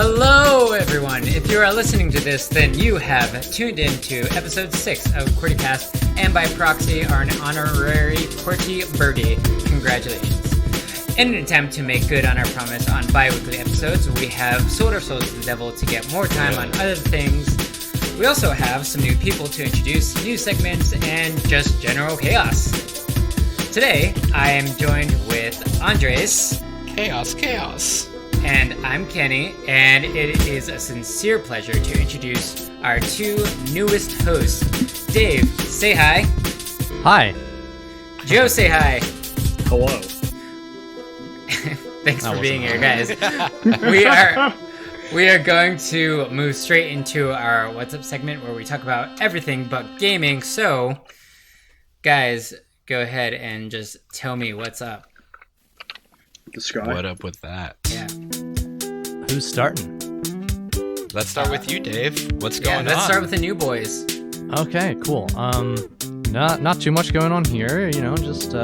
Hello, everyone. If you are listening to this, then you have tuned in to episode 6 of Qwertycast, and by proxy are an honorary Qwerty Birdie. Congratulations. In an attempt to make good on our promise on bi-weekly episodes, we have sold our souls to the devil to get more time on other things. We also have some new people to introduce, new segments, and just general chaos. Today, I am joined with Andres. Chaos. And I'm Kenny, and it is a sincere pleasure to introduce our two newest hosts. Dave, say hi. Hi. Joe, say hi. Hello. Thanks for being here, guys. We are going to move straight into our What's Up segment where we talk about everything but gaming. So, guys, go ahead and just tell me what's up. What up with that? Yeah. Who's starting? Let's start with you, Dave. What's going on? Let's start with the new boys. Okay, cool. Not too much going on here, just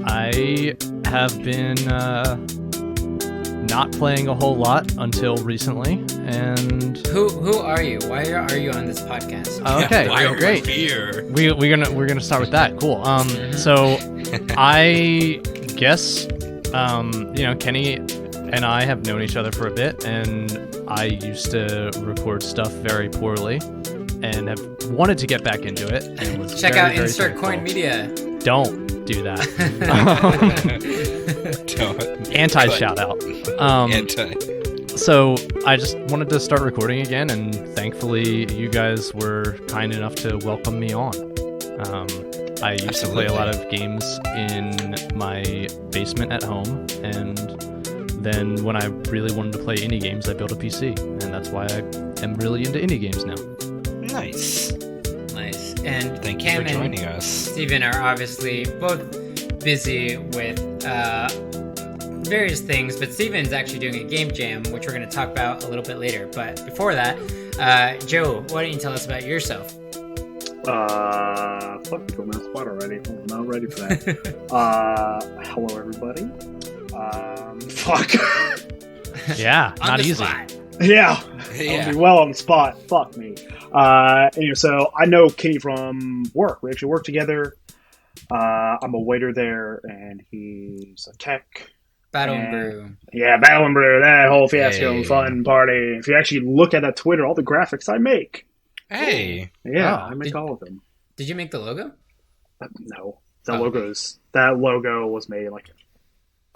I have been not playing a whole lot until recently, and Who are you? Why are you on this podcast? Okay, why great. Are we here? We're gonna start with that. Cool. So I guess Kenny and I have known each other for a bit, and I used to record stuff very poorly and have wanted to get back into it. And was Check very, out very Insert thankful. Coin Media. Don't do that. Don't. Anti shout out. So I just wanted to start recording again, and thankfully you guys were kind enough to welcome me on. I used to play a lot of games in my basement at home, and then when I really wanted to play indie games, I built a PC, and that's why I am really into indie games now. Nice. And Thank you Cam for joining and us. Steven are obviously both busy with various things, but Steven's actually doing a game jam, which we're going to talk about a little bit later. But before that, Joe, why don't you tell us about yourself? Fuck, you put me on the spot already. I'm not ready for that. Hello, everybody. Fuck. Yeah, On not the easy. spot. Yeah. Yeah. I'll be well on the spot. Fuck me. Anyway, so I know Kenny from work. We actually work together. I'm a waiter there, and he's a tech. Battle and Brew. Yeah, Battle and Brew, that whole fiasco Hey. fun party. If you actually look at that Twitter, all the graphics I make. Hey. Yeah, Oh. I make all of them. Did you make the logo? No. Oh. That logo was made in like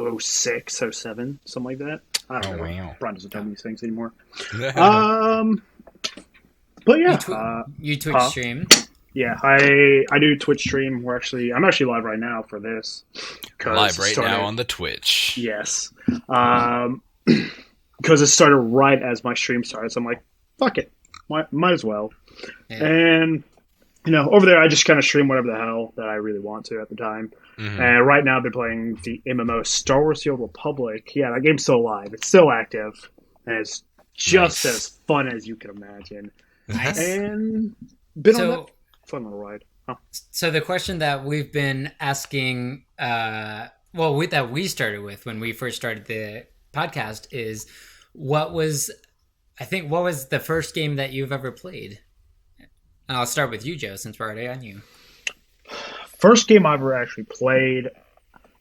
06, 07, something like that. I don't know. Wow. Brian doesn't tell me these things anymore. But yeah. You Twitch stream. Yeah, I do Twitch stream. I'm actually live right now for this. Live right now on the Twitch. Yes. Because it started right as my stream started, so I'm like, fuck it. Might as well. Yeah. And, over there I just kind of stream whatever the hell that I really want to at the time. Mm-hmm. And right now they're playing the MMO Star Wars The Old Republic. Yeah, that game's still alive. It's still active. And it's just Nice. as fun as you can imagine. Nice. And been on So, that fun little ride. Oh. so the question that we've been asking, that we started with when we first started the podcast is, what was the first game that you've ever played? And I'll start with you, Joe, since we're already on you. First game I ever actually played,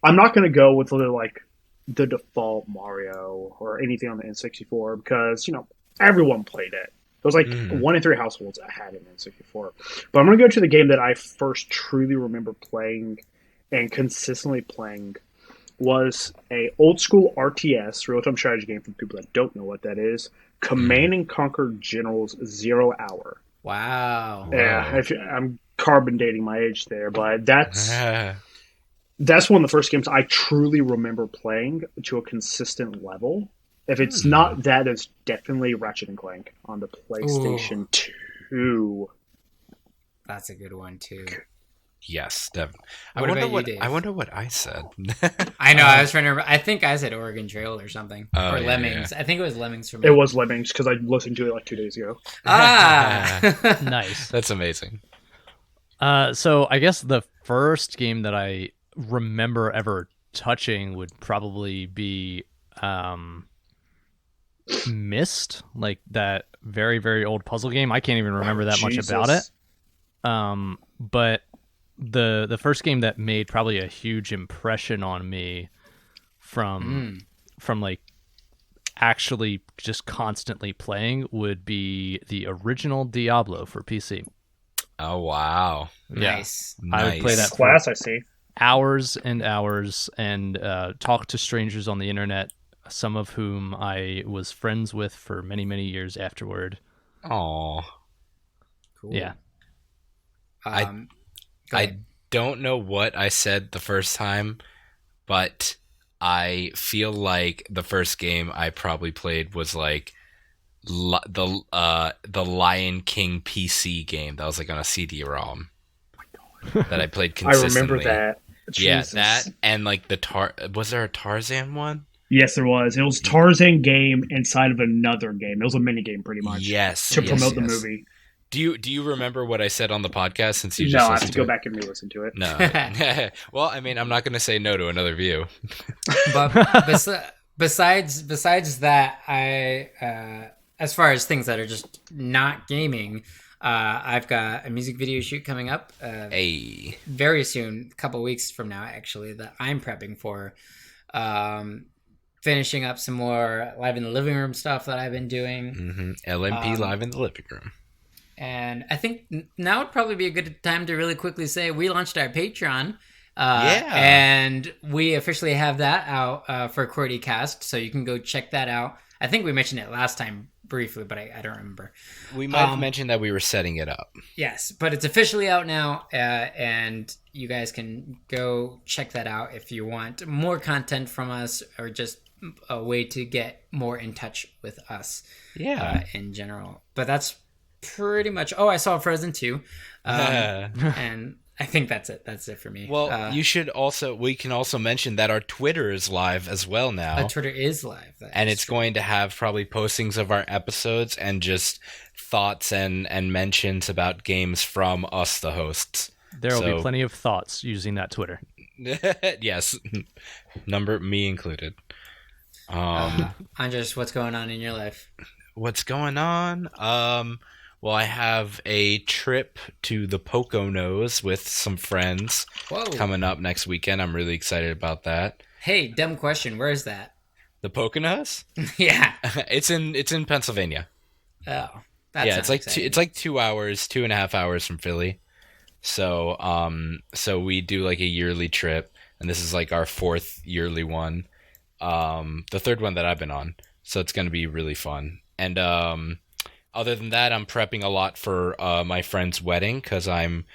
I'm not going to go with the default Mario or anything on the N64 because, everyone played it. There was 1 in 3 households that had an N64. But I'm going to go to the game that I first truly remember playing and consistently playing was a old school RTS, real-time strategy game for people that don't know what that is, Command and Conquer Generals 0 Hour. Wow. Yeah, I'm carbon dating my age there, but that's one of the first games I truly remember playing to a consistent level. If it's not that, it's definitely Ratchet and Clank on the PlayStation 2. That's a good one, too. Yes, definitely. What about you, Dave? I wonder what I said. I know, I was trying to remember. I think I said Oregon Trail or something. Oh, or yeah, Lemmings. yeah. I think it was Lemmings for me. It was Lemmings because I listened to it like 2 days ago. Ah! Nice. That's amazing. So I guess the first game that I remember ever touching would probably be Myst, like that very, very old puzzle game. I can't even remember that much about it. But the first game that made probably a huge impression on me from like actually just constantly playing would be the original Diablo for PC. Oh wow! Nice. Yeah. I would play that class. I see. Hours and hours and talk to strangers on the internet, some of whom I was friends with for many, many years afterward. Aw. Cool. Yeah. I don't know what I said the first time, but I feel like the first game I probably played was like the Lion King PC game that was like on a CD-ROM that I played consistently. I remember that. Jesus. Yeah, that and like was there a Tarzan one? Yes, there was. It was Tarzan game inside of another game. It was a mini game, pretty much. Yes, to promote the movie. Do you remember what I said on the podcast? Since you I have to go back and re-listen to it. No. Well, I mean, I'm not going to say no to another view. But besides that, I as far as things that are just not gaming, I've got a music video shoot coming up. Very soon, a couple weeks from now, actually, that I'm prepping for. Finishing up some more live in the living room stuff that I've been doing. Mm-hmm. LMP live in the living room. And I think now would probably be a good time to really quickly say we launched our Patreon. And we officially have that out for Qwertycast, so you can go check that out. I think we mentioned it last time briefly, but I don't remember. We might have mentioned that we were setting it up. Yes, but it's officially out now, and you guys can go check that out if you want more content from us or just a way to get more in touch with us in general. But that's pretty much... Oh, I saw Frozen 2. And I think that's it. That's it for me. Well, we can also mention that our Twitter is live as well now. Our Twitter is live. And it's going to have probably postings of our episodes and just thoughts and mentions about games from us, the hosts. There will be plenty of thoughts using that Twitter. Yes. Me included. Andres, what's going on in your life? What's going on? Well, I have a trip to the Poconos with some friends coming up next weekend. I'm really excited about that. Hey, dumb question. Where is that? The Poconos? Yeah. It's in Pennsylvania. Oh. It's like 2.5 hours from Philly. So we do like a yearly trip, and this is like our 4th yearly one. The 3rd one that I've been on. So it's going to be really fun. And other than that, I'm prepping a lot for my friend's wedding because I'm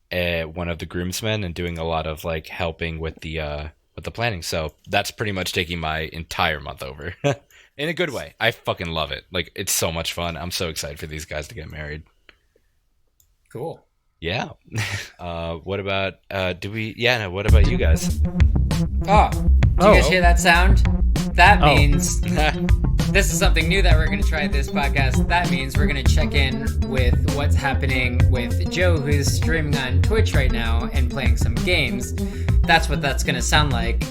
one of the groomsmen and doing a lot of like helping with the planning. So that's pretty much taking my entire month over in a good way. I fucking love it. Like, it's so much fun. I'm so excited for these guys to get married. Cool. Yeah. What about what about you guys? Oh, do you guys hear that sound? That means this is something new that we're going to try this podcast. That means we're going to check in with what's happening with Joe, who's streaming on Twitch right now and playing some games. That's what that's going to sound like.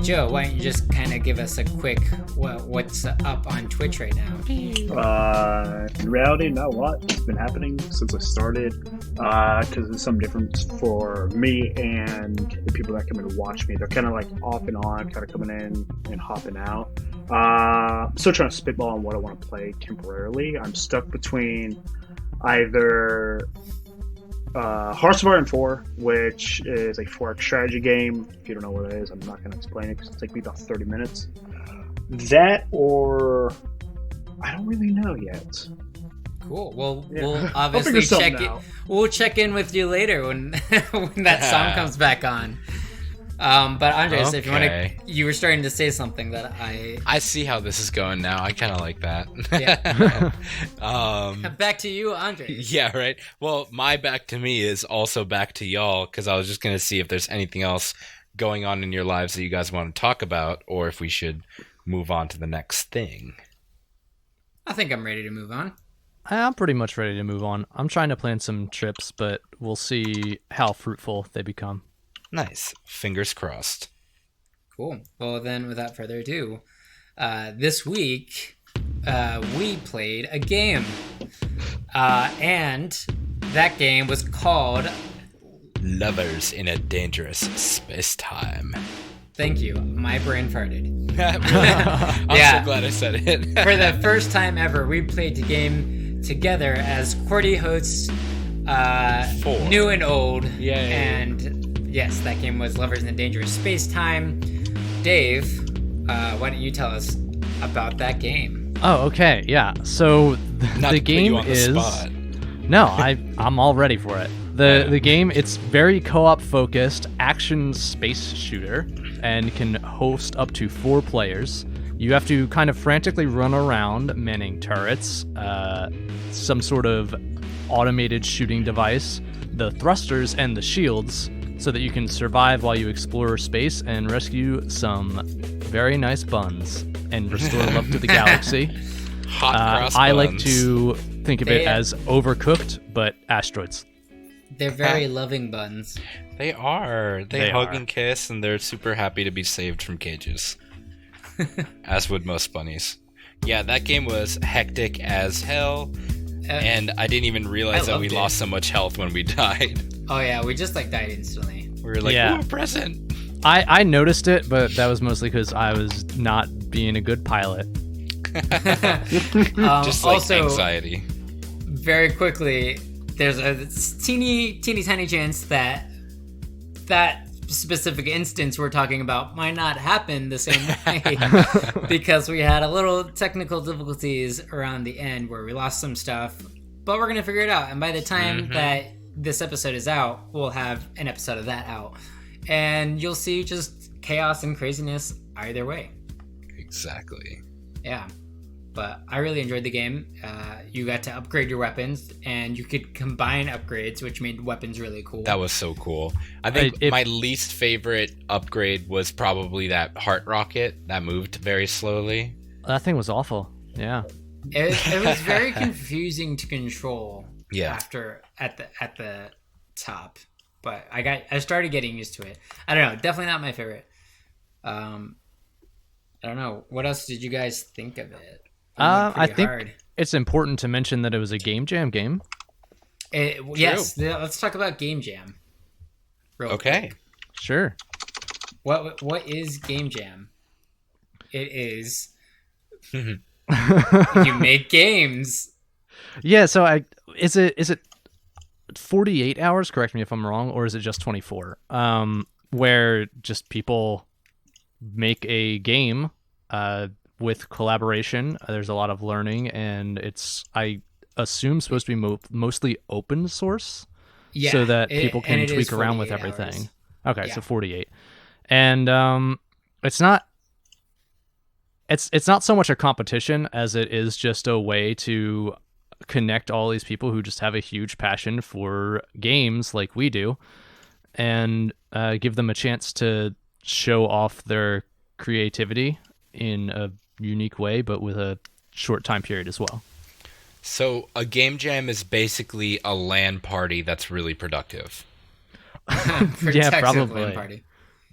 Joe, why don't you just kind of give us a quick what's up on Twitch right now? In reality, not a lot. It's been happening since I started because there's some difference for me and the people that come in to watch me. They're kind of like off and on, kind of coming in and hopping out. I'm still trying to spitball on what I want to play temporarily. I'm stuck between either Hearts of Iron 4, which is a 4X strategy game. If you don't know what it is, I'm not going to explain it because it'll take me about 30 minutes. That, or I don't really know yet. Cool. Well, we'll obviously check it. We'll check in with you later when that song comes back on. But Andres, if you want to, you were starting to say something that I see how this is going now. I kind of like that. Yeah. Back to you, Andres. Yeah, right. Well, my back to me is also back to y'all because I was just going to see if there's anything else going on in your lives that you guys want to talk about, or if we should move on to the next thing. I think I'm ready to move on. I'm pretty much ready to move on. I'm trying to plan some trips, but we'll see how fruitful they become. Nice. Fingers crossed. Cool. Well, then, without further ado, this week we played a game. And that game was called Lovers in a Dangerous Space-Time. Thank you. My brain farted. I'm so glad I said it. For the first time ever, we played the game together as QWERTY hosts, new and old. Yay. And yes, that game was Lovers in a Dangerous Space-Time. Dave, why don't you tell us about that game? Oh, okay, yeah. So the game is. No, I'm all ready for it. The game, it's very co-op focused action space shooter and can host up to 4 players. You have to kind of frantically run around manning turrets, some sort of automated shooting device, the thrusters and the shields, so that you can survive while you explore space and rescue some very nice buns and restore love to the galaxy. Hot cross I like buns. to think of it as Overcooked, but asteroids. They're very loving buns. They are. They hug are. and kiss, and they're super happy to be saved from cages. As would most bunnies. Yeah, that game was hectic as hell, and I didn't even realize that we lost so much health when we died. Oh yeah, we just like died instantly. We were like, Yeah. ooh, present. I noticed it, but that was mostly because I was not being a good pilot. Just like also, anxiety. very quickly, there's a teeny tiny chance that that specific instance we're talking about might not happen the same way because we had a little technical difficulties around the end where we lost some stuff, but we're gonna figure it out. And by the time that this episode is out, we'll have an episode of that out, and you'll see just chaos and craziness either way. Exactly. Yeah, but I really enjoyed the game. You got to upgrade your weapons, and you could combine upgrades, which made weapons really cool. That was so cool. I think my least favorite upgrade was probably that heart rocket that moved very slowly. That thing was awful. Yeah. It was very confusing to control. Yeah. After at the top, but I started getting used to it. I don't know. Definitely not my favorite. I don't know. What else did you guys think of it? I think it's important to mention that it was a Game Jam game. Yes. Let's talk about Game Jam. Okay. Sure. What is Game Jam? It is you make games. Yeah. So is it 48 hours? Correct me if I'm wrong, or is it just 24? Where just people make a game with collaboration. There's a lot of learning, and it's, I assume, supposed to be mostly open source, so that people can tweak around with everything. Hours. Okay, yeah. so 48, and it's not so much a competition as it is just a way to connect all these people who just have a huge passion for games like we do, and give them a chance to show off their creativity in a unique way, but with a short time period as well. So a game jam is basically a LAN party that's really productive. Yeah, probably. LAN party.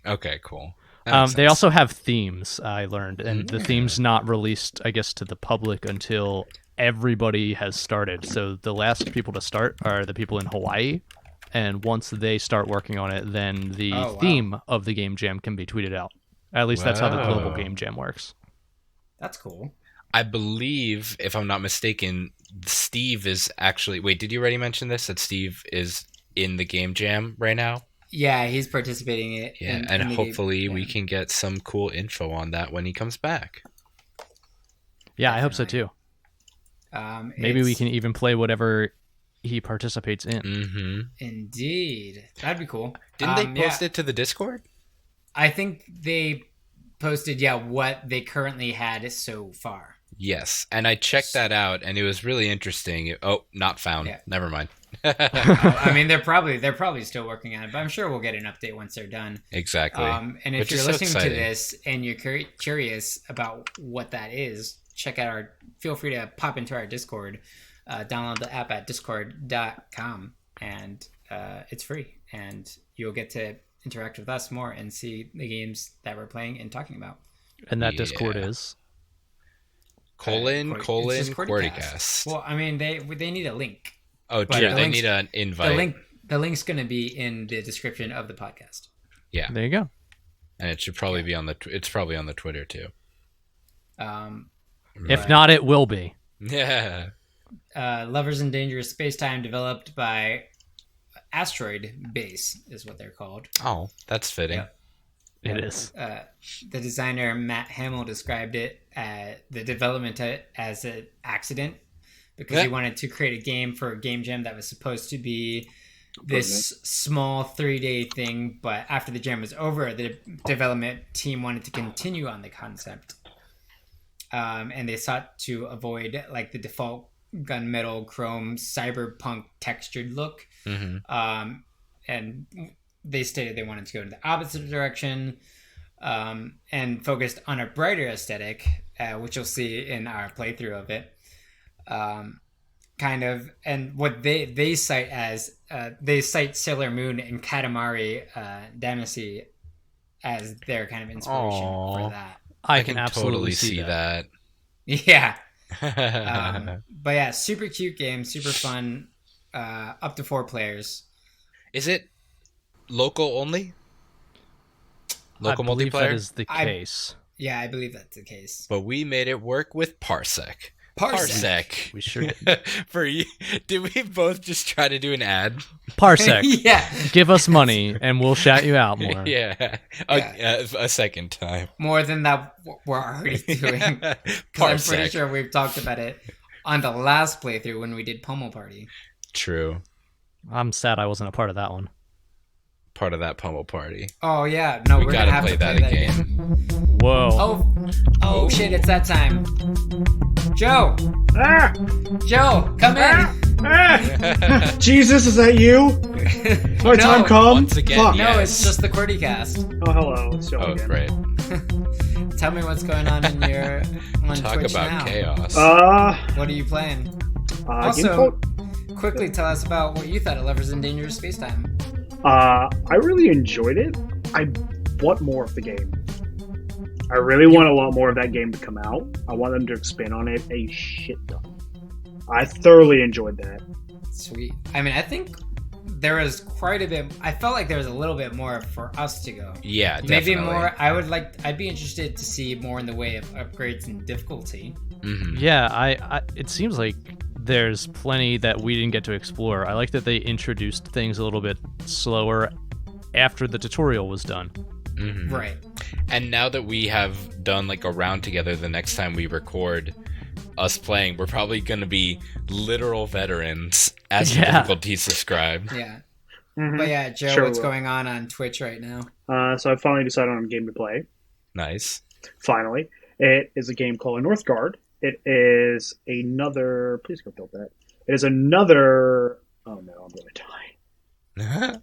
Okay, cool. They also have themes, I learned, and the theme's not released, I guess, to the public until everybody has started. So the last people to start are the people in Hawaii, and once they start working on it, then the theme of the game jam can be tweeted out. At least that's how the global game jam works. That's cool. I believe, if I'm not mistaken, Steve is actually... Wait, did you already mention this? That Steve is in the game jam right now? Yeah, he's participating in it. Yeah, and hopefully we can get some cool info on that when he comes back. Yeah, I hope so too. Maybe we can even play whatever he participates in. Mm-hmm. Indeed. That'd be cool. Didn't they post it to the Discord? I think they posted, what they currently had so far. Yes, and I checked that out, and it was really interesting. Oh, not found. Yeah. Never mind. I mean, they're probably still working on it, but I'm sure we'll get an update once they're done. Exactly. And if you're listening to this and you're curious about what that is, feel free to pop into our Discord, download the app at discord.com, and it's free, and you'll get to interact with us more and see the games that we're playing and talking about. And that Discord is? colon it's just Qwertycast. Well, I mean, they need a link. Oh, But true. the They link's- need an invite. The link's going to be in the description of the podcast. Yeah, There you go. and it should probably be on the. It's probably on the Twitter too. If Right. not, it will be. Yeah. Lovers in Dangerous Spacetime, developed by Asteroid Base, is what they're called. Oh, that's fitting. Yeah. It is. The designer Matt Hamill described it the development as an accident because he wanted to create a game for a game jam that was supposed to be this small 3-day thing, but after the jam was over, the development team wanted to continue on the concept, and they sought to avoid like the default gunmetal chrome cyberpunk textured look. And they stated they wanted to go in the opposite direction, and focused on a brighter aesthetic, which you'll see in our playthrough of it. Kind of, and what they cite as they cite Sailor Moon and Katamari Damacy as their kind of inspiration for that. I can absolutely totally see that. Yeah. But yeah, super cute game, super fun, up to 4 players. Is it local only? Local I believe multiplayer? that is the case. Yeah, I believe that's the case. But we made it work with Parsec. Parsec. We sure did. For you, did we both just try to do an ad? Parsec. Yeah. Give us money and we'll shout you out more. Yeah. A second time. More than that we're already doing. 'Cause I'm pretty sure we've talked about it on the last playthrough when we did Pummel Party. True. I'm sad I wasn't a part of that one. Part of that pummel party. Oh yeah, no, we're gotta gonna have play to that play that again. again. Whoa. Oh shit, it's that time. Joe, Ah! Joe, come in. Ah! Jesus, is that you? My No, time come? once again, Fuck. yeah. No, Yes. it's just the Qwertycast. Oh, hello. It's Joe Oh, again. right. Tell me what's going on in your on Talk Twitch about now. chaos. What are you playing? Game Also, called- quickly tell us about what you thought of Lovers in Dangerous Spacetime. I really enjoyed it. I want more of the game. I really want a lot more of that game to come out. I want them to expand on it a shit ton. I thoroughly enjoyed that. Sweet. I mean, I think there was quite a bit. I felt like there was a little bit more for us to go. Yeah, definitely. Maybe more. I'd be interested to see more in the way of upgrades and difficulty. Mm-hmm. Yeah, I it seems like there's plenty that we didn't get to explore. I like that they introduced things a little bit slower after the tutorial was done. Mm-hmm. Right. And now that we have done like a round together, the next time we record us playing, we're probably going to be literal veterans as the difficulties described. Yeah. Mhm. But yeah, Joe, Sure what's will. going on Twitch right now? So I finally decided on a game to play. Nice. Finally. It is a game called Northgard. It is another... Please go build that. It is another... Oh no, I'm going to die.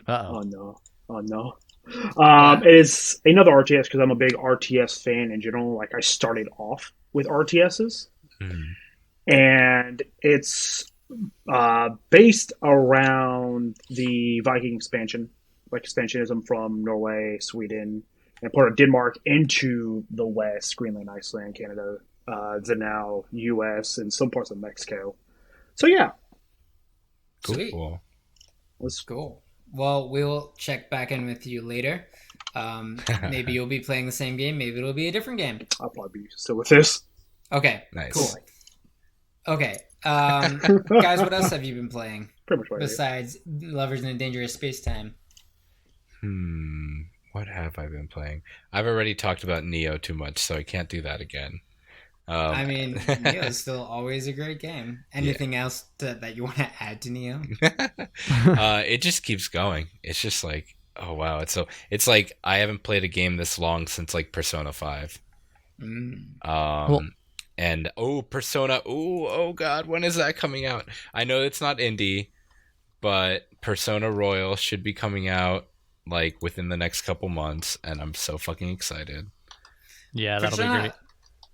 Uh-oh. Oh no. Oh no. It is another RTS because I'm a big RTS fan in general. Like, I started off with RTSs. And it's based around the Viking expansion. Like, expansionism from Norway, Sweden, and part of Denmark into the West, Greenland, Iceland, Canada, the now US, and some parts of Mexico. So yeah. Sweet. Cool. Let's Cool. Well, we'll check back in with you later. Maybe you'll be playing the same game. Maybe it'll be a different game. I'll probably be still with this. Okay. Nice. Cool. Okay. Guys, what else have you been playing Pretty much what I do. besides Lovers in a Dangerous Spacetime? What have I been playing? I've already talked about Neo too much, so I can't do that again. I mean, Neo is still always a great game. Anything else that you want to add to Neo? It just keeps going. It's just like, oh wow, it's like I haven't played a game this long since like Persona 5. And Persona, oh god, when is that coming out? I know it's not indie, but Persona Royal should be coming out like within the next couple months, and I'm so fucking excited. Yeah, that'll be Persona great.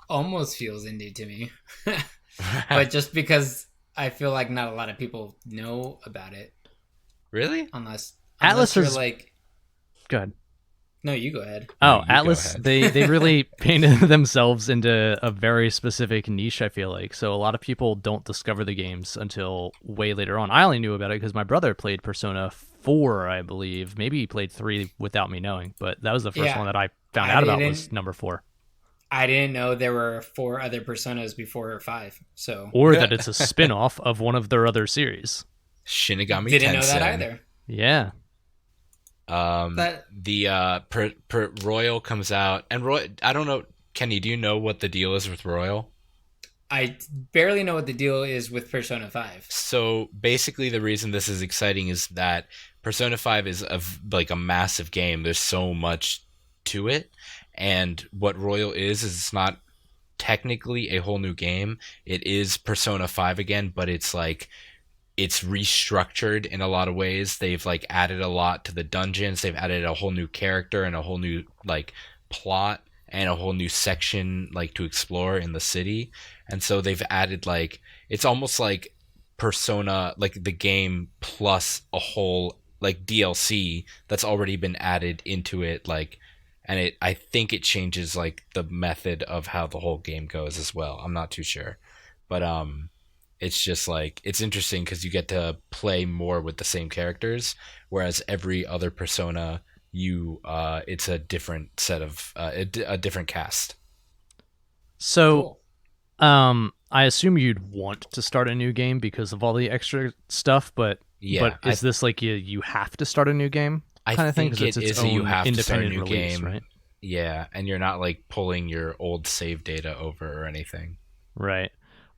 almost feels indie to me. But just because I feel like not a lot of people know about it. Really? Unless Atlas you're is- like... Good. No, you go ahead. Oh, you Atlas, go they really painted themselves into a very specific niche, I feel like. So a lot of people don't discover the games until way later on. I only knew about it because my brother played Persona 4, I believe. Maybe he played 3 without me knowing, but that was the first one that I found out about was number 4. I didn't know there were 4 other Personas before 5. So Or that it's a spin-off of one of their other series. Shinigami didn't Tensei. know that either. Yeah. Royal comes out, and I don't know, Kenny, do you know what the deal is with Royal? I barely know what the deal is with Persona 5. So basically the reason this is exciting is that Persona 5 is a massive game. There's so much to it, and what Royal is it's not technically a whole new game. It is Persona 5 again, but it's restructured in a lot of ways. They've added a lot to the dungeons. They've added a whole new character and a whole new plot and a whole new section to explore in the city. And so they've added it's almost like Persona, the game plus a whole DLC that's already been added into it. And I think it changes the method of how the whole game goes as well. I'm not too sure, but it's just it's interesting because you get to play more with the same characters, whereas every other Persona, it's a different set of a different cast. So, I assume you'd want to start a new game because of all the extra stuff, but is this you have to start a new game kind of thing? Because it's you have to start a new release, game, right? Yeah, and you're not pulling your old save data over or anything. Right.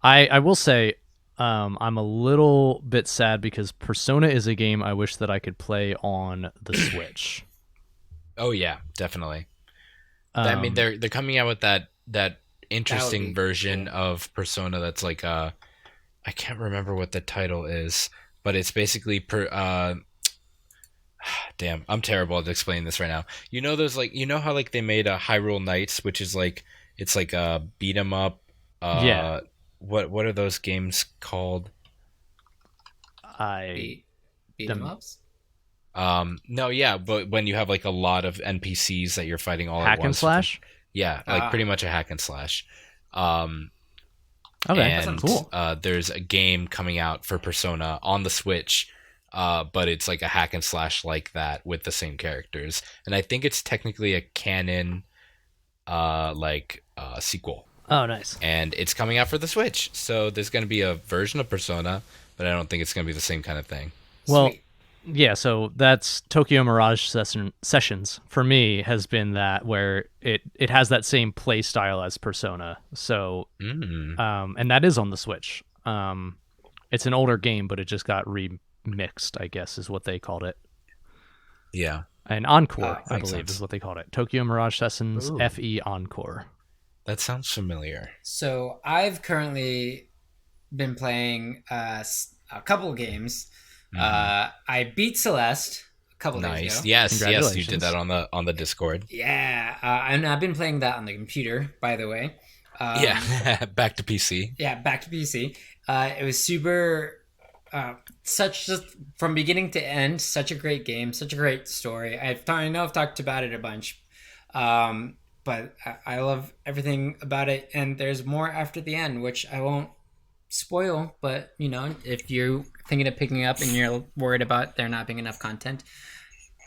I will say, I'm a little bit sad because Persona is a game I wish that I could play on the Switch. Oh yeah, definitely. I mean, they're coming out with that interesting version of Persona that's I can't remember what the title is, but it's basically damn, I'm terrible at explaining this right now. You know those how they made a Hyrule Knights, which is it's a beat 'em up. Yeah. What are those games called? Beat 'em ups? No, yeah, but when you have a lot of NPCs that you're fighting all at once. Hack and slash? Yeah, pretty much a hack and slash. Okay, that sounds cool. There's a game coming out for Persona on the Switch, but it's a hack and slash like that with the same characters, and I think it's technically a canon, sequel. Oh, nice. And it's coming out for the Switch, so there's going to be a version of Persona, but I don't think it's going to be the same kind of thing. Well, Sweet. yeah, so that's Tokyo Mirage Sessions for me has been that where it has that same play style as Persona. So, and that is on the Switch. It's an older game, but it just got remixed, I guess, is what they called it. Yeah. And Encore, I believe, sense. is what they called it. Tokyo Mirage Sessions Ooh. FE Encore. That sounds familiar. So I've currently been playing a couple of games. I beat Celeste a couple days ago. Yes, you did that on the Discord. Yeah, and I've been playing that on the computer, by the way. Yeah, back to PC. Yeah, back to PC. It was super, from beginning to end, such a great game, such a great story. I know I've talked about it a bunch, but I love everything about it. And there's more after the end, which I won't spoil. But if you're thinking of picking up and you're worried about there not being enough content,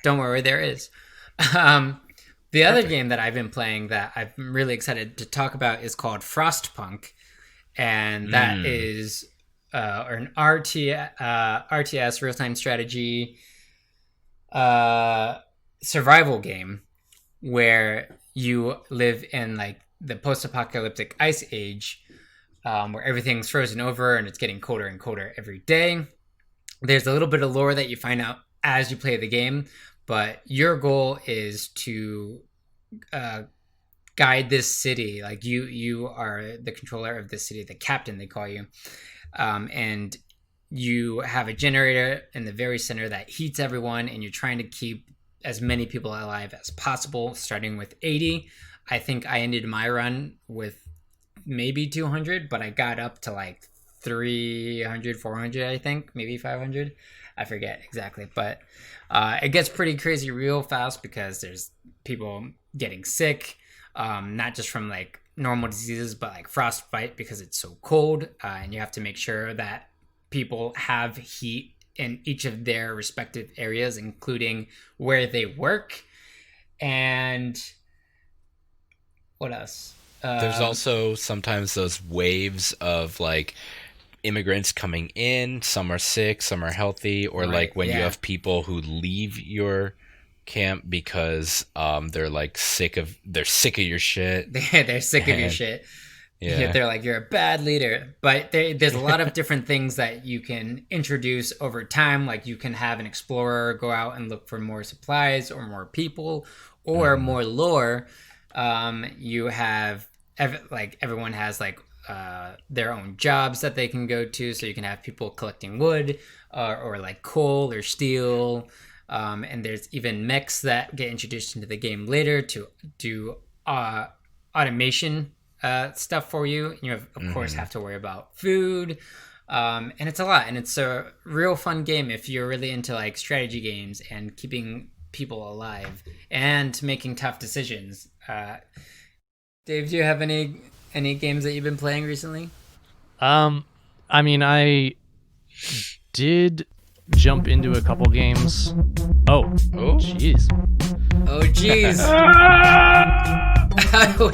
don't worry, there is. The other game that I've been playing that I'm really excited to talk about is called Frostpunk, and that is an RTS real-time strategy survival game where you live in the post-apocalyptic ice age, where everything's frozen over and it's getting colder and colder every day. There's a little bit of lore that you find out as you play the game, but your goal is to guide this city. You are the controller of this city, the captain they call you, and you have a generator in the very center that heats everyone, and you're trying to keep as many people alive as possible, starting with 80. I think I ended my run with maybe 200, but I got up to 300, 400, I think, maybe 500. I forget exactly, but it gets pretty crazy real fast because there's people getting sick, not just from like normal diseases, but like frostbite because it's so cold, and you have to make sure that people have heat in each of their respective areas, including where they work. And what else? There's also sometimes those waves of like immigrants coming in. Some are sick, some are healthy, or like when you have people who leave your camp because they're sick of your shit. They're sick of your shit. Yeah, they're like, you're a bad leader. But there's a lot of different things that you can introduce over time. Like you can have an explorer go out and look for more supplies or more people or more lore. You have everyone has their own jobs that they can go to. So you can have people collecting wood or like coal or steel. And there's even mechs that get introduced into the game later to do automation stuff for you. You of course have to worry about food, and it's a lot, and it's a real fun game if you're really into like strategy games and keeping people alive and making tough decisions. Dave, do you have any games that you've been playing recently? I mean, I did jump into a couple games. Oh jeez.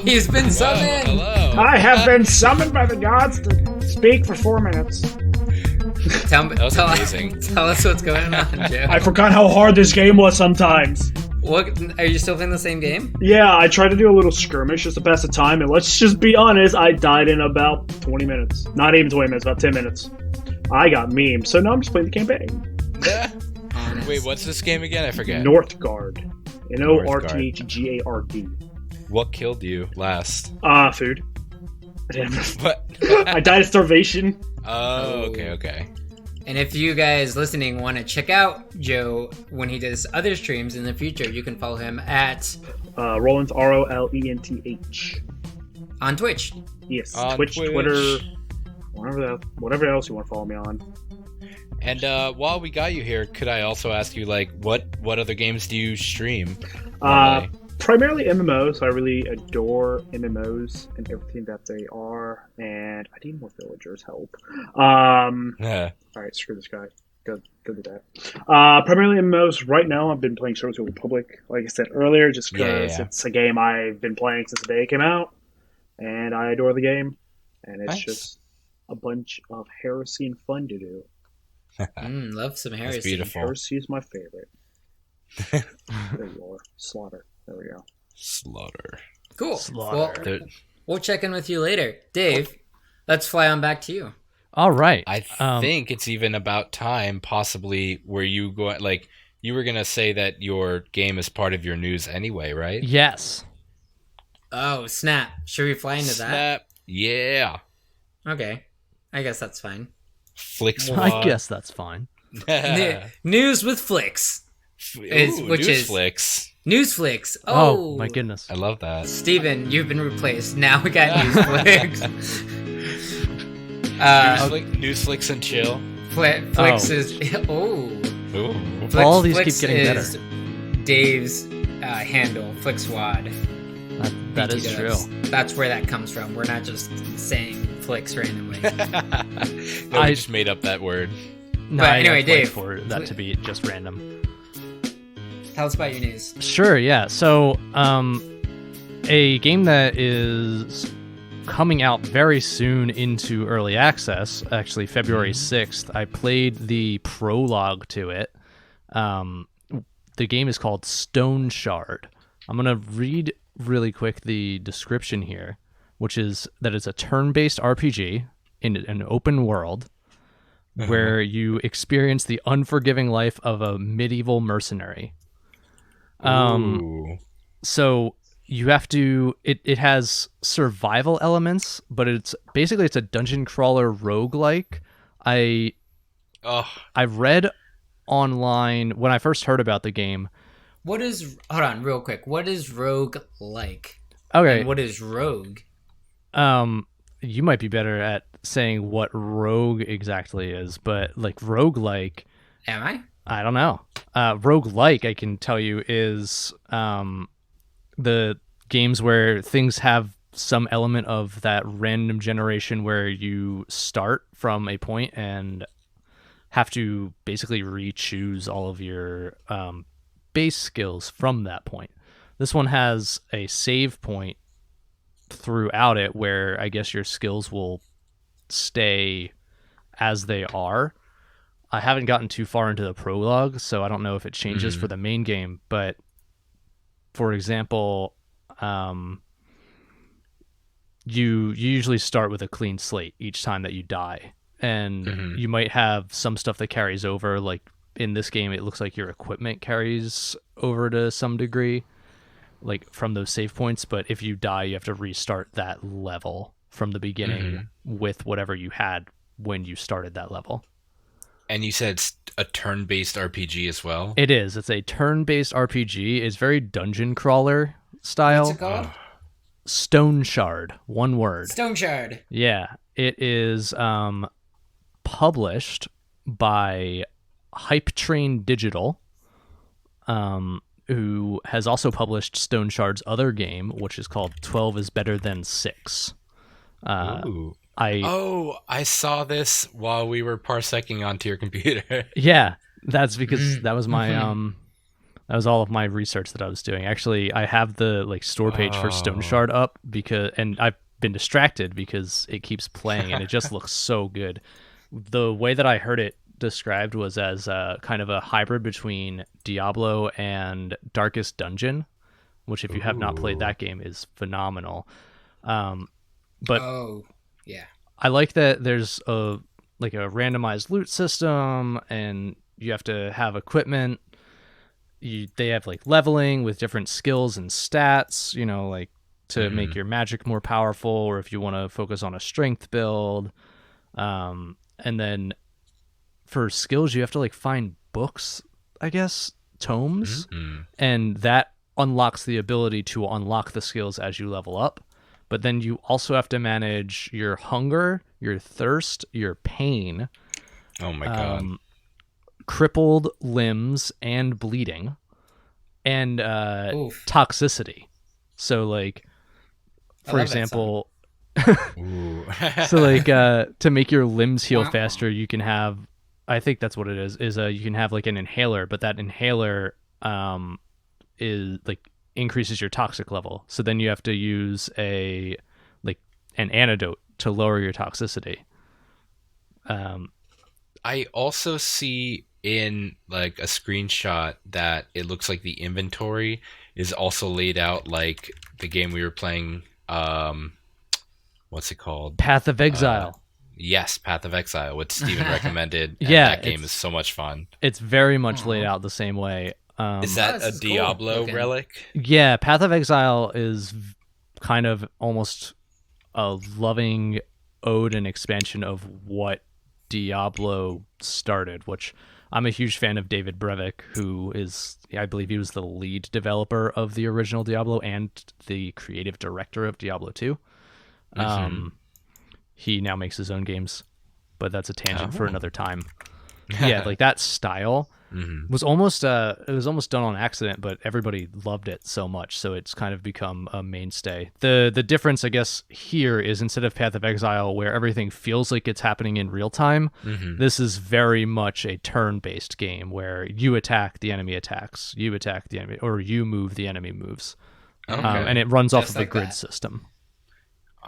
He's been summoned. Hello. I have been summoned by the gods to speak for 4 minutes. That was amazing. Tell us what's going on, Joe. I forgot how hard this game was sometimes. What, are you still playing the same game? Yeah, I tried to do a little skirmish just to pass the time, and let's just be honest, I died in about 20 minutes. Not even 20 minutes, about 10 minutes. I got memed, so now I'm just playing the campaign. Wait, what's this game again? I forget. Northgard. Northgard. What killed you last? Food. What? I died of starvation. Oh, okay. And if you guys listening want to check out Joe when he does other streams in the future, you can follow him at Rollent, ROLENTH. On Twitch. Yes, on Twitch, Twitter, whatever else you want to follow me on. And while we got you here, could I also ask you, like, what other games do you stream? Primarily MMOs. I really adore MMOs and everything that they are, and I need more villagers' help. Alright, screw this guy. Go do that. Primarily MMOs. Right now, I've been playing Star Wars Republic, like I said earlier, just because it's a game I've been playing since the day it came out, and I adore the game, and it's just a bunch of heresy and fun to do. Love some heresy. That's beautiful. Heresy is my favorite. There you are. Slaughter. There we go. Slaughter. Cool. Slaughter. Well, we'll check in with you later. Dave, let's fly on back to you. All right. I think it's even about time, possibly, where you go, like, you were going to say that your game is part of your news anyway, right? Yes. Oh, snap. Should we fly into that? Yeah. Okay. I guess that's fine. Flix. I guess that's fine. News with Flix. Which is NEWSFLYX. NEWSFLYX. Oh, my goodness. I love that. Steven, you've been replaced. Now we got NEWSFLYX. NEWSFLYX and chill. Flix is... Oh. Ooh. All these keep getting better. Dave's handle, FlixWad. That is true. That's where that comes from. We're not just saying Flix randomly. No, I just made up that word. No, but anyway, Dave, for that to be just random. Tell us about your news. Sure, yeah. So, a game that is coming out very soon into early access, actually February 6th. I played the prologue to it. The game is called Stone Shard. I'm going to read really quick the description here, which is that it's a turn-based RPG in an open world where you experience the unforgiving life of a medieval mercenary. So you have to, it has survival elements, but it's a dungeon crawler roguelike. I read online when I first heard about the game. Hold on real quick. What is rogue like? Okay. And what is rogue? You might be better at saying what rogue exactly is, but like roguelike. Am I? I don't know. Roguelike, I can tell you, is the games where things have some element of that random generation where you start from a point and have to basically re-choose all of your base skills from that point. This one has a save point throughout it where I guess your skills will stay as they are. I haven't gotten too far into the prologue, so I don't know if it changes for the main game, but for example, you usually start with a clean slate each time that you die, and you might have some stuff that carries over. Like in this game, it looks like your equipment carries over to some degree, like from those save points, but if you die, you have to restart that level from the beginning with whatever you had when you started that level. And you said it's a turn-based RPG as well? It is. It's a turn-based RPG. It's very dungeon crawler style. What's it called? Stone Shard. One word. Stone Shard. Yeah. It is published by Hype Train Digital, who has also published Stone Shard's other game, which is called 12 is Better Than 6. Ooh. I saw this while we were parsecing onto your computer. Yeah, that's because that was my that was all of my research that I was doing. Actually, I have the store page for Stone Shard up and I've been distracted because it keeps playing and it just looks so good. The way that I heard it described was as kind of a hybrid between Diablo and Darkest Dungeon, which if you have not played that game is phenomenal. But yeah, I like that there's a randomized loot system and you have to have equipment. They have leveling with different skills and stats, to make your magic more powerful, or if you want to focus on a strength build. And then for skills, you have to find books, I guess, tomes, and that unlocks the ability to unlock the skills as you level up. But then you also have to manage your hunger, your thirst, your pain. Oh my god. Crippled limbs and bleeding, and toxicity. So for example, so to make your limbs heal faster, you can have, I think that's what it is you can have an inhaler, but that inhaler is increases your toxic level. So then you have to use an antidote to lower your toxicity. I also see in a screenshot that it looks like the inventory is also laid out like the game we were playing. What's it called? Path of Exile. Yes, Path of Exile, which Steven recommended. And Yeah, that game is so much fun. It's very much laid out the same way. Is that a Diablo relic? Yeah, Path of Exile is kind of almost a loving ode and expansion of what Diablo started, which I'm a huge fan of David Brevik, who is, I believe he was the lead developer of the original Diablo and the creative director of Diablo 2. He now makes his own games, but that's a tangent for another time. Yeah, that style was almost it was almost done on accident, but everybody loved it so much, so it's kind of become a mainstay. The difference, I guess, here is instead of Path of Exile, where everything feels like it's happening in real time, this is very much a turn-based game where you attack, the enemy attacks, you attack the enemy, or you move, the enemy moves. And it runs off of the grid system.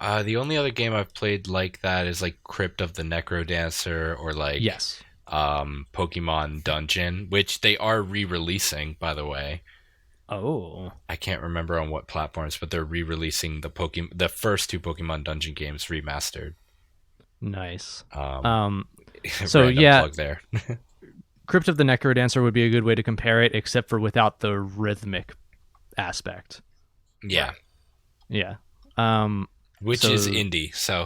The only other game I've played like that is Crypt of the Necrodancer or yes. Pokemon Dungeon, which they are re-releasing, by the way. Oh. I can't remember on what platforms, but they're re-releasing the first two Pokemon Dungeon games remastered. Nice. So yeah, plug there. Crypt of the Necrodancer would be a good way to compare it, except for without the rhythmic aspect. Yeah. Yeah. Which is indie, so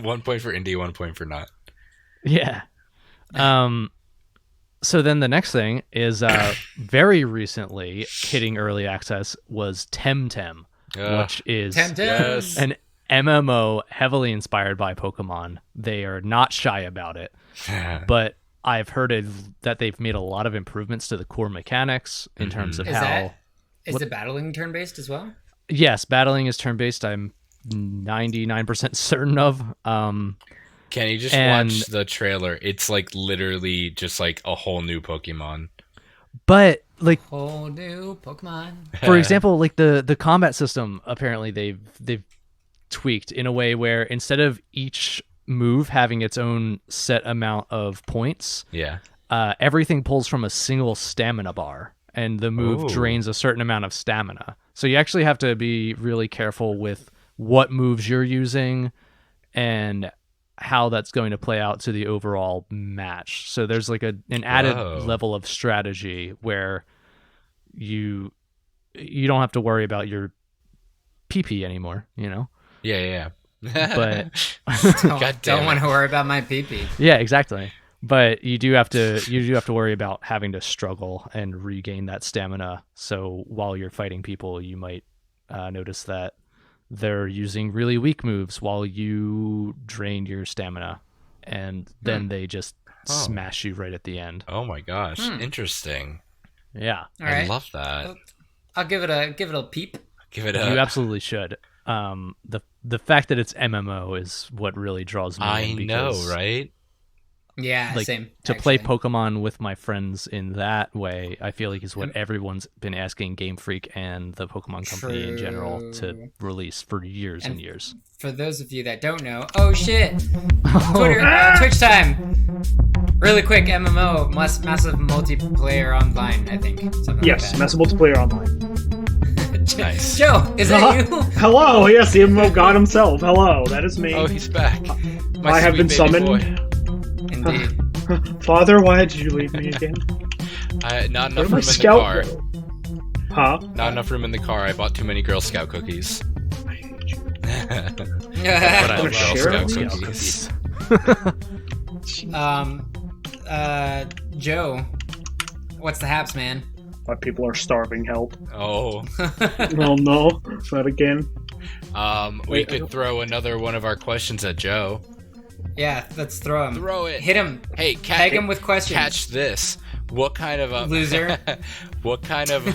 1 point for indie, 1 point for not. Yeah. So then the next thing is very recently hitting early access was TemTem, which is an MMO heavily inspired by Pokemon. They are not shy about it, but I've heard that they've made a lot of improvements to the core mechanics in terms of how Is the battling turn-based as well? Yes, battling is turn-based. I'm 99% certain of. Can you just watch the trailer? It's like literally just like a whole new Pokemon. But like whole new Pokemon. For example, like the combat system, apparently they've tweaked in a way where instead of each move having its own set amount of points, everything pulls from a single stamina bar, and the move drains a certain amount of stamina. So you actually have to be really careful with what moves you're using and how that's going to play out to the overall match. So there's like an added level of strategy where you don't have to worry about your PP anymore, you know? Yeah. But don't want to worry about my PP. Yeah, exactly. But you do have to worry about having to struggle and regain that stamina. So while you're fighting people, you might notice that they're using really weak moves while you drain your stamina, and then they just smash you right at the end. Oh my gosh, interesting. Yeah, I love that. I'll give it a peep. You absolutely should. The fact that it's MMO is what really draws me in. I know, right? Yeah, like, same. To play Pokemon with my friends in that way, I feel like is what everyone's been asking Game Freak and the Pokemon Company in general to release for years and years. For those of you that don't know, Twitch time. Really quick, MMO, massive multiplayer online, I think. Yes, massive multiplayer online. Nice. Joe, is that you? Hello, yes, the MMO god himself. Hello, that is me. Oh, he's back. I have been summoned. Boy. Indeed. Father, why did you leave me again? Not enough room in the car. Huh? Not enough room in the car. I bought too many Girl Scout cookies. I hate you. But I love Girl Scout cookies. Joe, what's the haps, man? My people are starving. Help. Oh. Oh no, not again. We could throw another one of our questions at Joe. Yeah, let's throw him. Throw it. Hit him. Hey, tag him with questions. Catch this. What kind of loser? What kind of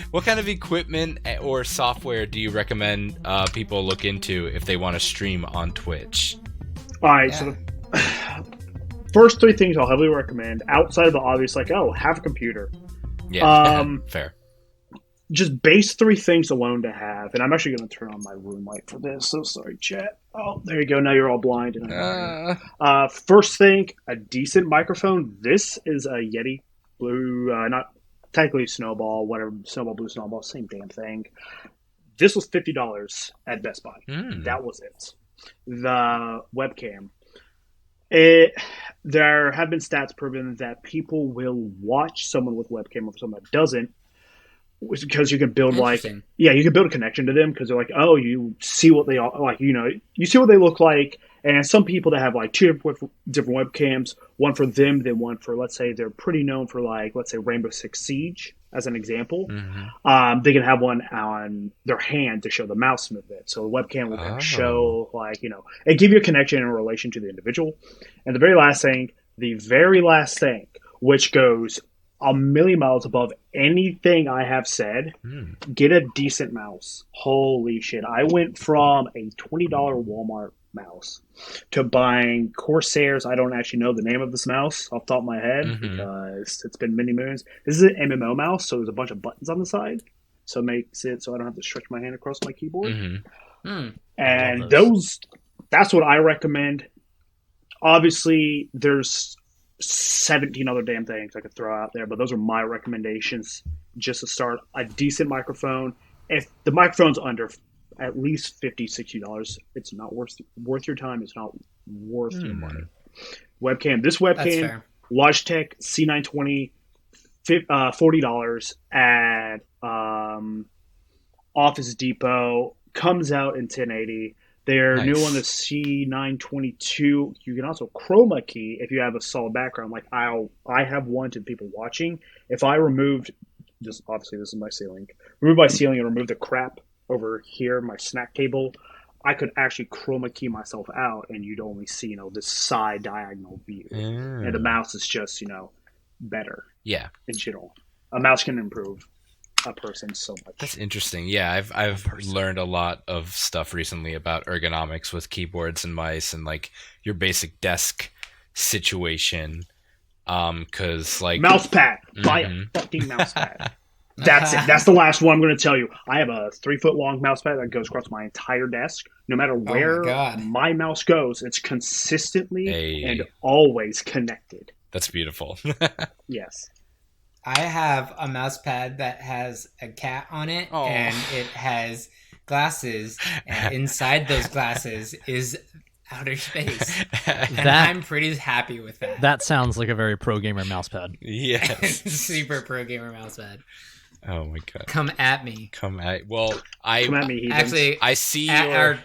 what kind of equipment or software do you recommend people look into if they want to stream on Twitch? All right, so the first three things I'll heavily recommend, outside of the obvious, like have a computer. Yeah, fair. Just base three things alone to have, and I'm actually going to turn on my room light for this. So sorry, chat. Oh, there you go. Now you're all blind. First thing, a decent microphone. This is a Yeti Blue, not technically Snowball, whatever, Snowball, Blue Snowball, same damn thing. This was $50 at Best Buy. That was it. The webcam. There have been stats proven that people will watch someone with webcam over someone that doesn't, because you can build you can build a connection to them because they're like, oh, you see what they are like, you see what they look like. And some people that have like two different webcams, one for them, then one for, let's say they're pretty known for let's say Rainbow Six Siege as an example. They can have one on their hand to show the mouse movement. So the webcam will kind of show and give you a connection in relation to the individual. And the very last thing, which goes a million miles above anything I have said, get a decent mouse. Holy shit. I went from a $20 Walmart mouse to buying Corsairs. I don't actually know the name of this mouse off the top of my head because it's been many moons. This is an MMO mouse, so there's a bunch of buttons on the side. So it makes it so I don't have to stretch my hand across my keyboard. And that's what I recommend. Obviously, there's 17 other damn things I could throw out there, but those are my recommendations just to start. A decent microphone. If the microphone's under at least $50-$60, it's not worth your time. It's not worth your money. Webcam. This webcam, Logitech C920, $40 at Office Depot, comes out in 1080. Their new one, the C922, you can also chroma key if you have a solid background. Like I have one to people watching. If I removed this, obviously this is my ceiling, remove my ceiling and remove the crap over here, my snack table, I could actually chroma key myself out, and you'd only see this side diagonal view. And the mouse is just better. Yeah, in general, a mouse can improve. a person so much. That's interesting. Yeah, I've learned a lot of stuff recently about ergonomics with keyboards and mice and like your basic desk situation. Cause like Mouse pad. Buy a fucking mouse pad. That's it. That's the last one I'm going to tell you. I have a 3-foot long mouse pad that goes across my entire desk. No matter where my mouse goes, it's consistently and always connected. That's beautiful. Yes. I have a mouse pad that has a cat on it, and it has glasses, and inside those glasses is outer space. And I'm pretty happy with that. That sounds like a very pro gamer mouse pad. Yes. Super pro gamer mouse pad. Oh my god. Come at me. Come at me. Actually, I see at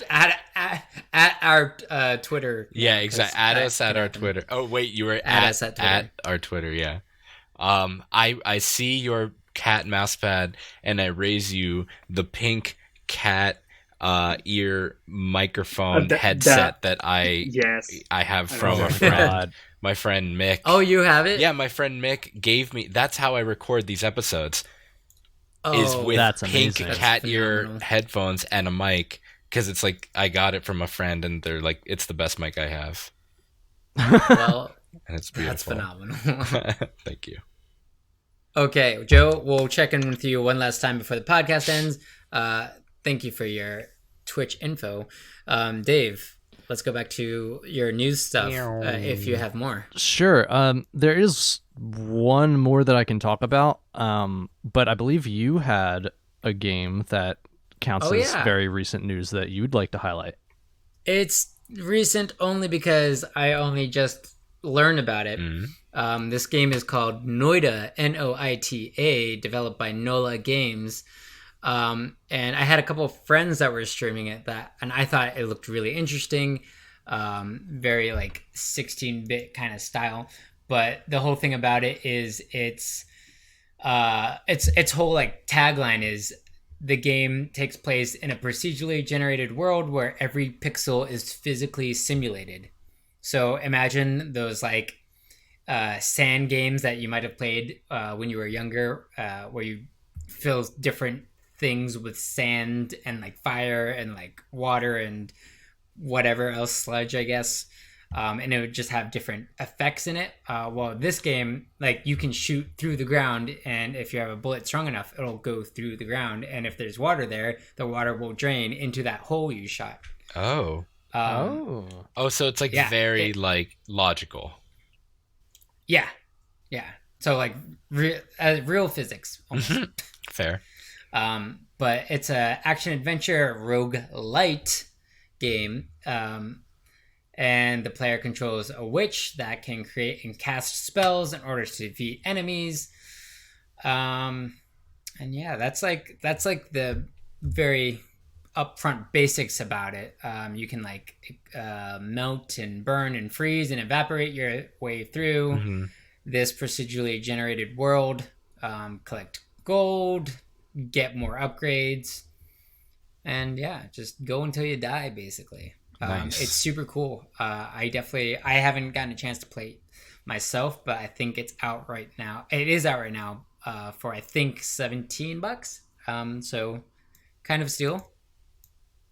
our Twitter. Yeah, exactly. Add us at our Twitter. Oh wait, you were at us at Twitter. At our Twitter. Yeah. I see your cat mouse pad, and I raise you the pink cat ear microphone headset that I have from a friend. My friend Mick. Oh, you have it? Yeah, my friend Mick gave me. That's how I record these episodes. Is with pink cat ear headphones and a mic, because it's like I got it from a friend, and they're like, it's the best mic I have. Well, and it's beautiful. That's phenomenal. Thank you. Okay, Joe, we'll check in with you one last time before the podcast ends. Thank you for your Twitch info. Dave, let's go back to your news stuff, if you have more. Sure. There is one more that I can talk about, but I believe you had a game that counts as very recent news that you'd like to highlight. It's recent only because I only just learned about it. This game is called Noita, Noita, developed by Nola Games. And I had a couple of friends that were streaming it, and I thought it looked really interesting. Very like 16-bit kind of style. But the whole thing about it is its whole like tagline is the game takes place in a procedurally generated world where every pixel is physically simulated. So imagine those like sand games that you might have played when you were younger, where you fill different things with sand and like fire and like water and whatever else, sludge, I guess. And it would just have different effects in it. Well, this game, like you can shoot through the ground, and if you have a bullet strong enough, it'll go through the ground. And if there's water there, the water will drain into that hole you shot. Oh, so it's like like logical. Yeah. So like real physics. Almost. Fair. But it's a action adventure roguelite game. And the player controls a witch that can create and cast spells in order to defeat enemies. And yeah, that's like the very upfront basics about it. You can like melt and burn and freeze and evaporate your way through this procedurally generated world. Collect gold, get more upgrades, and yeah, just go until you die, basically. Nice. It's super cool. I haven't gotten a chance to play it myself, but I think it's out right now. It is out right now for I think $17. So kind of steal,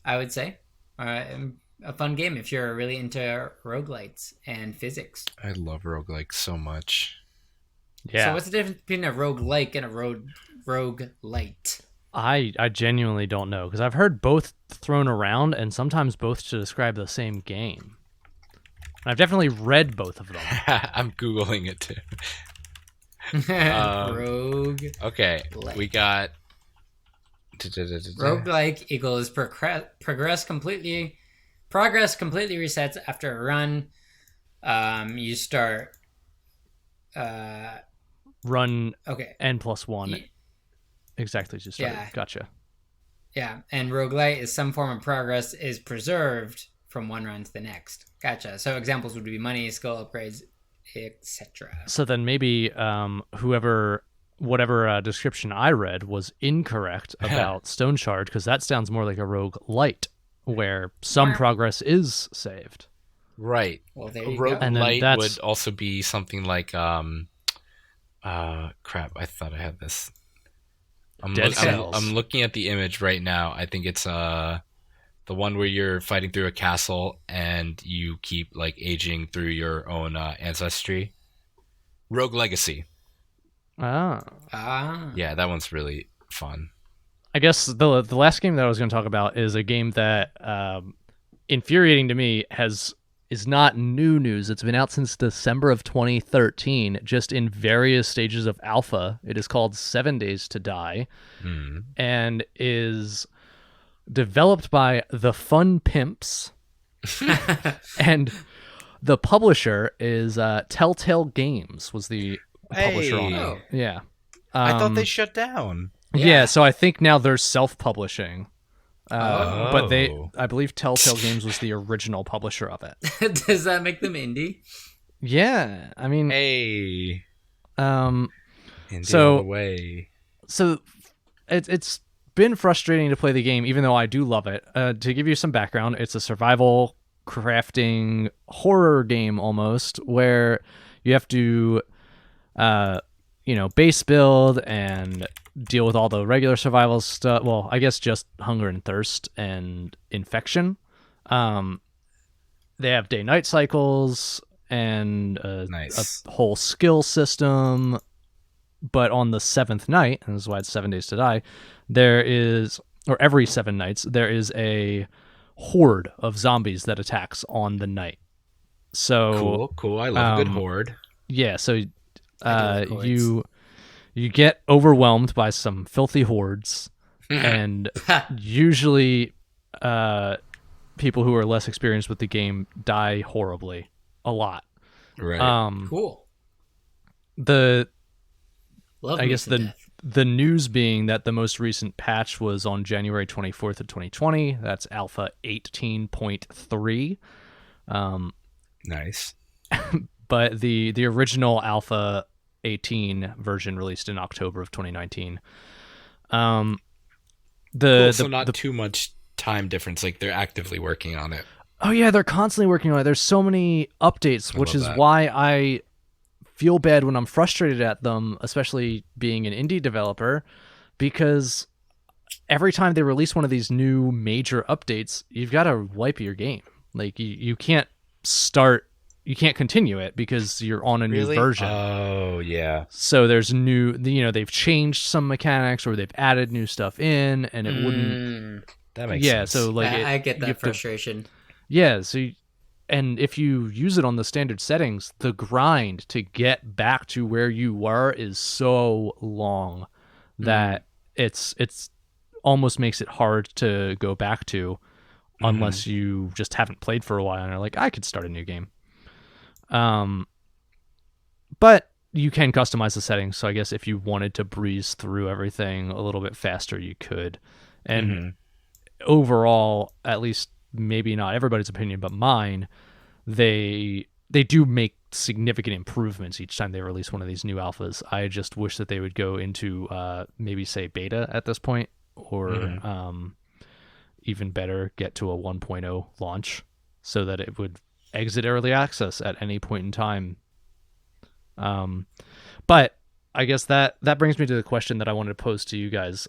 I would say. A fun game if you're really into roguelites and physics. I love roguelikes so much. Yeah. So what's the difference between a roguelike and a roguelite? I genuinely don't know, because I've heard both thrown around, and sometimes both to describe the same game. I've definitely read both of them. I'm Googling it too. Rogue. Okay, we got... Roguelike equals progress completely resets after a run. You start... run okay. N+1. Exactly, just started. Yeah. Gotcha. Yeah, and roguelite is some form of progress is preserved from one run to the next. Gotcha. So examples would be money, skill upgrades, etc. So then maybe whatever description I read was incorrect about Stone Shard, because that sounds more like a roguelite, where some progress is saved. Right. Well, there you go. And roguelite would also be something like crap, I thought I had this. Dead Cells. I'm looking at the image right now. I think it's the one where you're fighting through a castle and you keep like aging through your own ancestry. Rogue Legacy. Yeah, that one's really fun. I guess the last game that I was going to talk about is a game that, infuriating to me, is not new news. It's been out since December of 2013, just in various stages of alpha. It is called 7 Days to Die, and is developed by the Fun Pimps, and the publisher is Telltale Games was the publisher on it. Yeah. I thought they shut down. Yeah, so I think now they're self-publishing. But I believe Telltale Games was the original publisher of it. Does that make them indie? Yeah, I mean, Hey. Indie all the way. So it's been frustrating to play the game, even though I do love it. To give you some background, it's a survival crafting horror game almost, where you have to, base build and deal with all the regular survival stuff. Well, I guess just hunger and thirst and infection. They have day-night cycles and a whole skill system. But on the 7th night, and this is why it's 7 Days to Die, every 7 nights, there is a horde of zombies that attacks on the night. So cool. I love a good horde. Yeah, so you get overwhelmed by some filthy hordes, and usually people who are less experienced with the game die horribly, a lot. Right. Cool. I guess the news being that the most recent patch was on January 24th of 2020. That's Alpha 18.3. Nice. But the original Alpha 18 version released in October of 2019. So not too much time difference. Like, they're actively working on it. Oh yeah, they're constantly working on it. There's so many updates, which is why I feel bad when I'm frustrated at them, especially being an indie developer, because every time they release one of these new major updates, you've got to wipe your game. Like, you can't continue it because you're on a new version. Oh, yeah. So there's they've changed some mechanics or they've added new stuff in, and it wouldn't. That makes sense. So like, I get that frustration. And if you use it on the standard settings, the grind to get back to where you were is so long that it's almost makes it hard to go back to, unless you just haven't played for a while and are like, I could start a new game. But you can customize the settings, so I guess if you wanted to breeze through everything a little bit faster, you could. And overall, at least maybe not everybody's opinion, but mine, they do make significant improvements each time they release one of these new alphas. I just wish that they would go into maybe say beta at this point, or even better, get to a 1.0 launch so that it would exit early access at any point in time. But I guess that brings me to the question that I wanted to pose to you guys,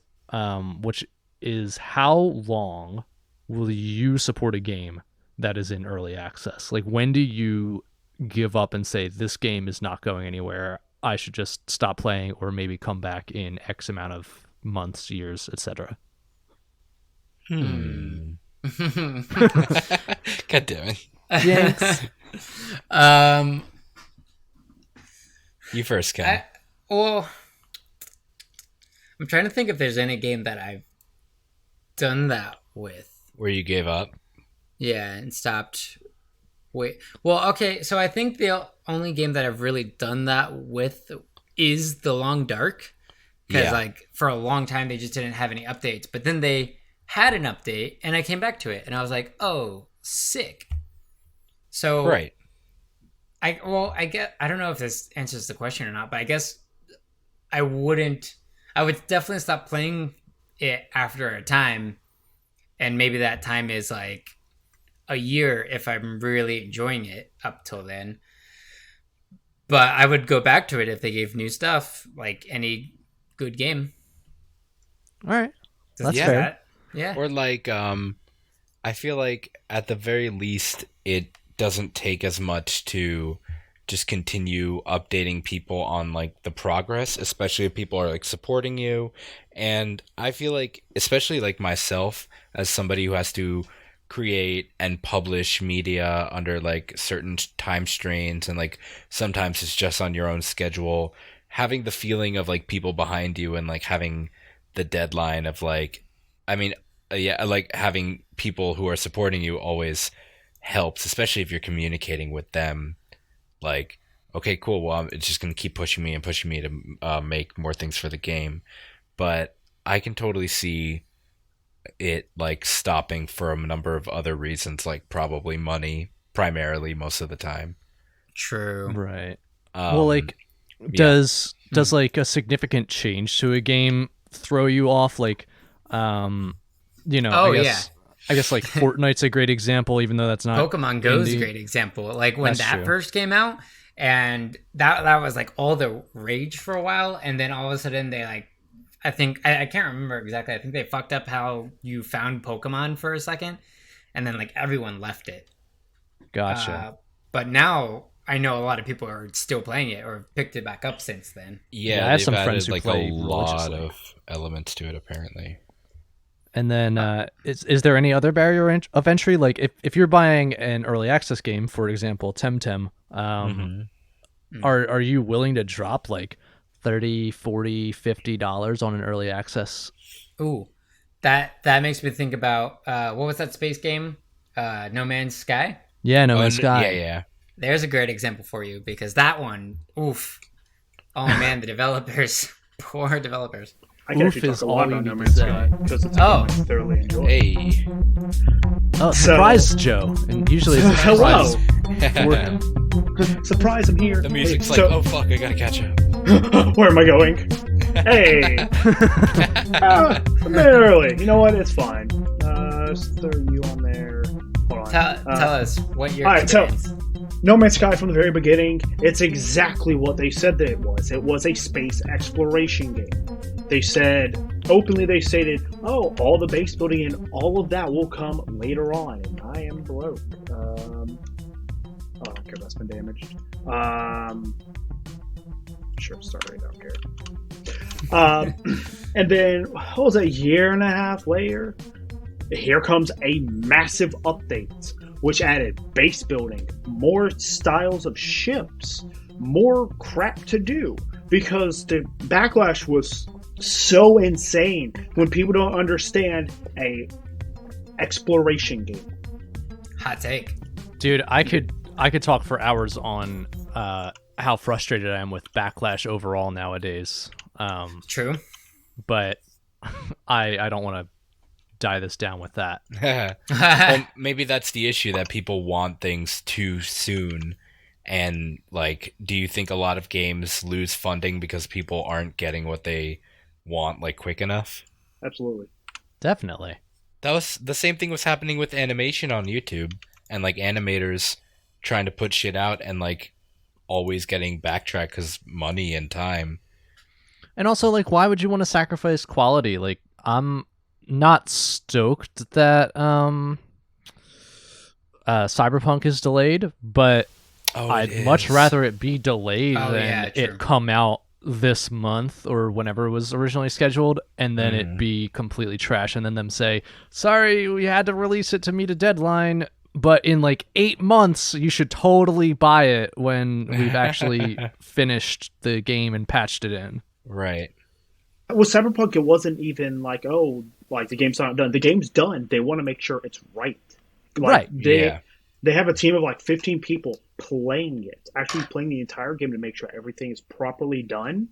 which is, how long will you support a game that is in early access? Like, when do you give up and say, this game is not going anywhere, I should just stop playing, or maybe come back in X amount of months, years, etc.? God damn it. Yanks. You first, Ken. I'm trying to think if there's any game that I've done that with. Where you gave up? Yeah, and stopped. Well, okay, so I think the only game that I've really done that with is The Long Dark. Because, like, for a long time, they just didn't have any updates. But then they had an update, and I came back to it, and I was like, oh, sick. So, right. I don't know if this answers the question or not, but I guess I would definitely stop playing it after a time, and maybe that time is like a year if I'm really enjoying it up till then. But I would go back to it if they gave new stuff, like any good game. All right. That's Yeah. fair. Yeah. Or like, I feel like at the very least, it doesn't take as much to just continue updating people on like the progress, especially if people are like supporting you. And I feel like, especially like myself, as somebody who has to create and publish media under like certain time strains, and like sometimes it's just on your own schedule, having the feeling of like people behind you and like having the deadline of like, I mean, yeah, like having people who are supporting you always helps, especially if you're communicating with them. Like, okay, cool. Well, it's just gonna keep pushing me to make more things for the game. But I can totally see it like stopping for a number of other reasons, like probably money, primarily most of the time. True. Right. Well, like, does like a significant change to a game throw you off? Like, you know, I guess like Fortnite's a great example, even though that's not Pokemon Go is a great example. Like when That's that true. first came out, and that was like all the rage for a while, and then all of a sudden they like, I think I can't remember exactly. I think they fucked up how you found Pokemon for a second, and then like everyone left it. Gotcha. But now I know a lot of people are still playing it or have picked it back up since then. Yeah, I have some they've friends added, who like play a lot religiously. of elements to it apparently. And then, is there any other barrier of entry? Like, if you're buying an early access game, for example, TemTem, are you willing to drop like $30, $40, $50 on an early access? Ooh, that makes me think about what was that space game? No Man's Sky. Yeah, No Man's Sky. Yeah. There's a great example for you because that one, oof. Oh man, the developers, poor developers. I can Oof actually is talk a all lot we about need No to Man's say. Sky because it's a game I thoroughly enjoy. Hey. Oh, surprise, Joe. And usually it's a Hello. surprise for him. Surprise, I'm here. The music's Hey, like, oh fuck, I gotta catch up. Where am I going? Hey! I'm there early. You know what? It's fine. Just throw you on there. Hold on. Tell us what your all right, so- experience. No Man's Sky from the very beginning, it's exactly what they said that it was. It was a space exploration game. They said, openly they stated, oh, all the base building and all of that will come later on, and I am broke. Oh, okay, that's been damaged. Sure, sorry, I don't care. And then, what was it, a year and a half later? Here comes a massive update, which added base building, more styles of ships, more crap to do, because the backlash was so insane when people don't understand a exploration game. Hot take. Dude, I could talk for hours on how frustrated I am with backlash overall nowadays. True. But I don't want to die this down with that. Well, maybe that's the issue, that people want things too soon. And like, do you think a lot of games lose funding because people aren't getting what they want like quick enough? Absolutely. Definitely. That was the same thing was happening with animation on YouTube, and like animators trying to put shit out and like always getting backtracked because money and time. And also, like, why would you want to sacrifice quality? Like, I'm not stoked that Cyberpunk is delayed, but I'd much rather it be delayed than it come out this month or whenever it was originally scheduled, and then it be completely trash, and then them say, sorry, we had to release it to meet a deadline, but in like 8 months you should totally buy it when we've actually finished the game and patched it in. Right. With Cyberpunk, it wasn't even like, oh, like the game's not done. The game's done. They want to make sure it's right. Like, right. They have a team of like 15 people playing it, actually playing the entire game to make sure everything is properly done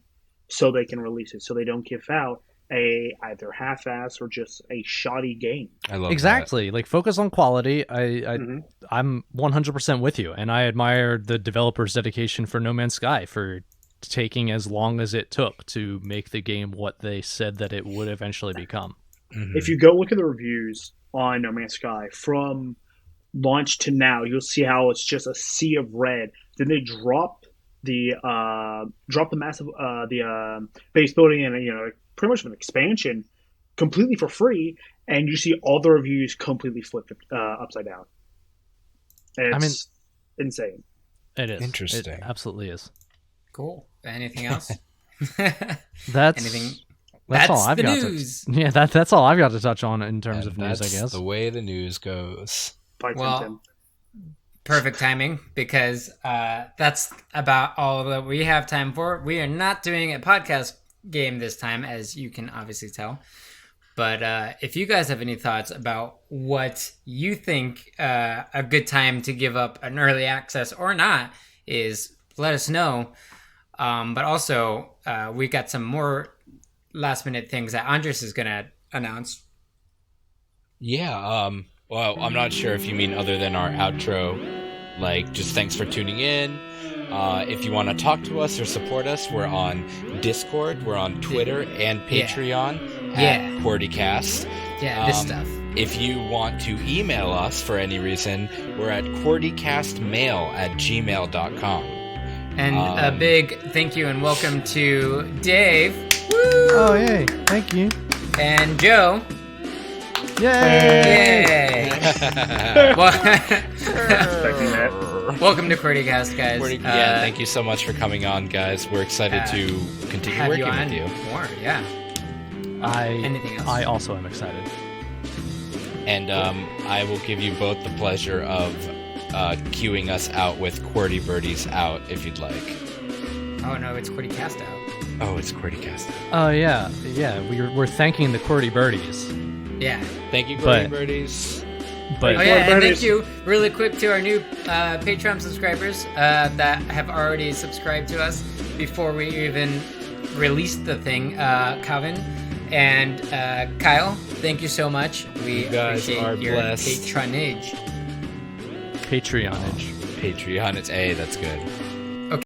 so they can release it, so they don't give out a either half-ass or just a shoddy game. I love exactly that. Like, focus on quality. I'm 100% with you, and I admire the developers' dedication for No Man's Sky for taking as long as it took to make the game what they said that it would eventually become. If you go look at the reviews on No Man's Sky from launch to now, you'll see how it's just a sea of red. Then they drop the massive base building and pretty much an expansion completely for free, and you see all the reviews completely flipped upside down. And it's insane. It is interesting. It absolutely is. Cool. Anything else? That's all I've got. That's all I've got to touch on in terms of news, I guess. That's the way the news goes. Well, perfect timing, because that's about all that we have time for. We are not doing a podcast game this time, as you can obviously tell. But if you guys have any thoughts about what you think a good time to give up an early access or not is, let us know. But also, we got some more last minute things that Andres is going to announce. Yeah. Well, I'm not sure if you mean other than our outro, like just thanks for tuning in. If you want to talk to us or support us, we're on Discord, we're on Twitter and Patreon at Qwertycast. Yeah, this stuff. If you want to email us for any reason, we're at Qwertycastmail@gmail.com. And a big thank you and welcome to Dave. Woo! Oh, yay. Thank you. And Joe. Yay! Welcome to Qwertycast, guys. Thank you so much for coming on, guys. We're excited to continue working with you. More, yeah. Anything else? I also am excited. And I will give you both the pleasure of queuing us out with Qwerty Birdies out, if you'd like. Oh, no, it's Qwertycast out. Oh, it's Qwertycast out. Oh, yeah. We're thanking the Qwerty Birdies. Yeah. Thank you, Qwerty Birdies. But and thank you really quick to our new Patreon subscribers that have already subscribed to us before we even released the thing. Calvin and Kyle, thank you so much. We appreciate your patronage. Patreonage. Patreon, it's A, that's good.